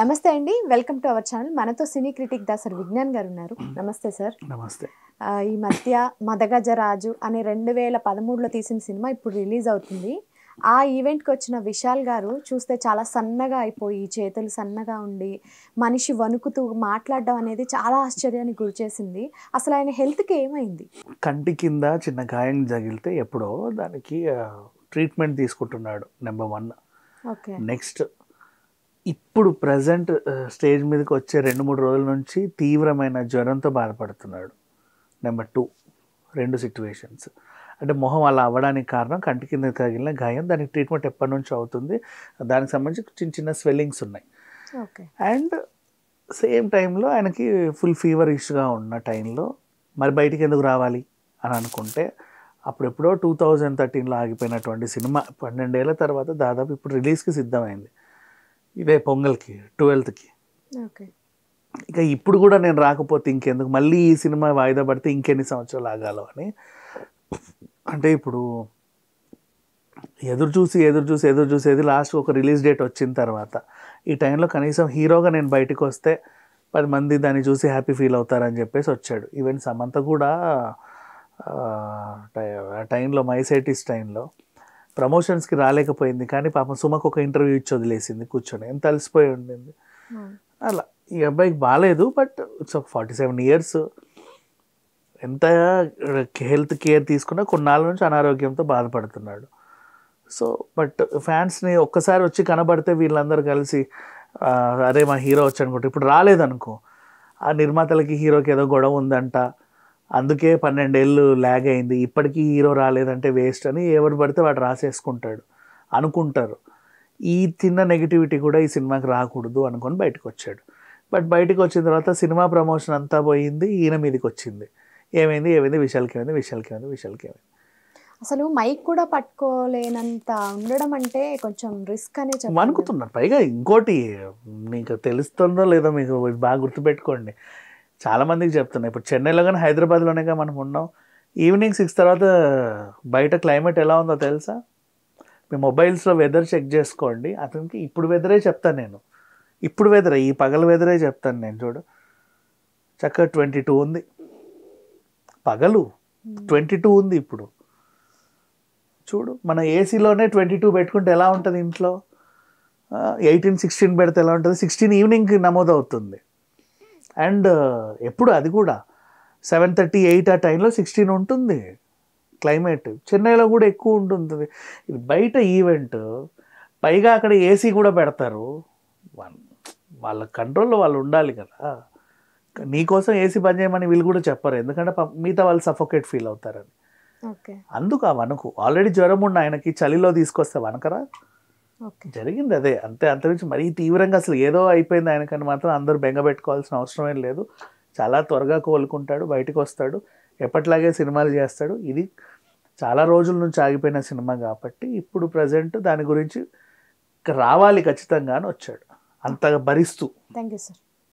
నమస్తే అండి, welcome to our channel. మనతో సినీ క్రిటిక్ దాసర్ విజ్ఞాన్ గారు ఉన్నారు. నమస్తే సార్. నమస్తే. ఈ మధ్య మదగజరాజు అనే 2013లో తీసిన సినిమా ఇప్పుడు రిలీజ్ అవుతుంది. ఆ ఈవెంట్కి వచ్చిన విశాల్ గారు చూస్తే చాలా సన్నగా అయిపోయి, చేతులు సన్నగా ఉండి, మనిషి వణుకుతూ మాట్లాడడం అనేది చాలా ఆశ్చర్యానికి గురిచేసింది. అసలు ఆయన హెల్త్కి ఏమైంది? కంటి కింద చిన్న గాయం తగిలితే ఎప్పుడో దానికి ట్రీట్మెంట్ తీసుకుంటున్నాడు. నెంబర్ 1. ఓకే. నెక్స్ట్ ఇప్పుడు ప్రజెంట్ స్టేజ్ మీదకి వచ్చే 2-3 రోజుల నుంచి తీవ్రమైన జ్వరంతో బాధపడుతున్నాడు. Number 2 2 situations. అంటే మొహం అలా అవ్వడానికి కారణం కంటి కింద తగిలిన గాయం. దానికి ట్రీట్మెంట్ ఎప్పటి నుంచి అవుతుంది, దానికి సంబంధించి చిన్న చిన్న స్వెల్లింగ్స్ ఉన్నాయి. ఓకే. అండ్ సేమ్ టైంలో ఆయనకి ఫుల్ ఫీవర్ ఇష్యూగా ఉన్న టైంలో మరి బయటికి ఎందుకు రావాలి అని అనుకుంటే అప్పుడెప్పుడో 2013లో ఆగిపోయినటువంటి సినిమా 12 ఏళ్ల తర్వాత దాదాపు ఇప్పుడు రిలీజ్కి సిద్ధమైంది. ఇదే పొంగల్కి 12th. ఓకే. ఇక ఇప్పుడు కూడా నేను రాకపోతే ఇంకెందుకు, మళ్ళీ ఈ సినిమా వాయిదా పడితే ఇంకెన్ని సంవత్సరాలు ఆగాలో అని. అంటే ఇప్పుడు ఎదురు చూసేది లాస్ట్ ఒక రిలీజ్ డేట్ వచ్చిన తర్వాత ఈ టైంలో కనీసం హీరోగా నేను బయటకు వస్తే 10 మంది దాన్ని చూసి హ్యాపీ ఫీల్ అవుతారని చెప్పేసి వచ్చాడు. ఈవెన్ సమంత కూడా ఆ టైంలో మైసైటిస్ టైంలో ప్రమోషన్స్కి రాలేకపోయింది, కానీ పాపం సుమకు ఒక ఇంటర్వ్యూ ఇచ్చి వదిలేసింది కూర్చొని. ఎంత అలసిపోయి ఉండింది. అలా ఈ అబ్బాయికి బాగాలేదు, బట్ ఇట్స్ ఒక 47 years. ఎంత హెల్త్ కేర్ తీసుకున్నా కొన్నాళ్ళ నుంచి అనారోగ్యంతో బాధపడుతున్నాడు. సో బట్ ఫ్యాన్స్ని ఒక్కసారి వచ్చి కనబడితే వీళ్ళందరూ కలిసి అరే మా హీరో వచ్చి అనుకుంటే, ఇప్పుడు రాలేదనుకో ఆ నిర్మాతలకి హీరోకి ఏదో గొడవ ఉందంట, అందుకే 12 ఏళ్ళు ల్యాగ్ అయింది, ఇప్పటికీ హీరో రాలేదంటే వేస్ట్ అని ఎవరు పడితే వాడు రాసేసుకుంటాడు అనుకుంటారు. ఈ చిన్న నెగిటివిటీ కూడా ఈ సినిమాకి రాకూడదు అనుకొని బయటకు వచ్చాడు. బట్ బయటకు వచ్చిన తర్వాత సినిమా ప్రమోషన్ అంతా పోయింది, ఈయన మీదకి వచ్చింది. ఏమైంది విశాల్కి ఏమైంది. అసలు మైక్ కూడా పట్టుకోలేనంత ఉండడం అంటే కొంచెం రిస్క్ అనే చెప్పాలి. అనుకుతున్నారు. పైగా ఇంకోటి మీకు తెలుస్తుందో లేదో, మీకు బాగా గుర్తుపెట్టుకోండి, చాలామందికి చెప్తున్నా. ఇప్పుడు చెన్నైలో కానీ హైదరాబాద్లోనేగా మనం ఉన్నాం. ఈవినింగ్ 6 తర్వాత బయట క్లైమేట్ ఎలా ఉందో తెలుసా? మీ మొబైల్స్లో వెదర్ చెక్ చేసుకోండి. అతనికి ఇప్పుడు వెదరే చెప్తాను నేను, ఇప్పుడు వెదరే, ఈ పగల వెదరే చెప్తాను నేను. చూడు, చక్కగా 22 ఉంది, పగలు 22 ఉంది. ఇప్పుడు చూడు, మన ఏసీలోనే 22 పెట్టుకుంటే ఎలా ఉంటుంది ఇంట్లో? 18-16 పెడితే ఎలా ఉంటుంది? 16 ఈవినింగ్కి నమోదు అవుతుంది. అండ్ ఎప్పుడు అది కూడా 7:30-8 ఆ టైంలో 16 ఉంటుంది క్లైమేట్. చెన్నైలో కూడా ఎక్కువ ఉంటుంది. ఇది బయట ఈవెంట్, పైగా అక్కడ ఏసీ కూడా పెడతారు. వాళ్ళ కంట్రోల్లో వాళ్ళు ఉండాలి కదా. నీకోసం ఏసీ బంద్ చేయమని వీళ్ళు కూడా చెప్పరు, ఎందుకంటే మిగతా వాళ్ళు సఫోకేట్ ఫీల్ అవుతారని. అందుకు ఆ వణుకు. ఆల్రెడీ జ్వరం ఉన్న ఆయనకి చలిలో తీసుకొస్తే వనకరా? జరిగింది అదే, అంతే. అంతమించి మరీ తీవ్రంగా అసలు ఏదో అయిపోయింది ఆయనకని మాత్రం అందరూ బెంగ పెట్టుకోవాల్సిన అవసరం ఏం లేదు. చాలా త్వరగా కోలుకుంటాడు, బయటకు వస్తాడు, ఎప్పట్లాగే సినిమాలు చేస్తాడు. ఇది చాలా రోజుల నుంచి ఆగిపోయిన సినిమా కాబట్టి ఇప్పుడు ప్రజెంట్ దాని గురించి రావాలి ఖచ్చితంగా అని వచ్చాడు, అంతగా భరిస్తూ. Thank you sir.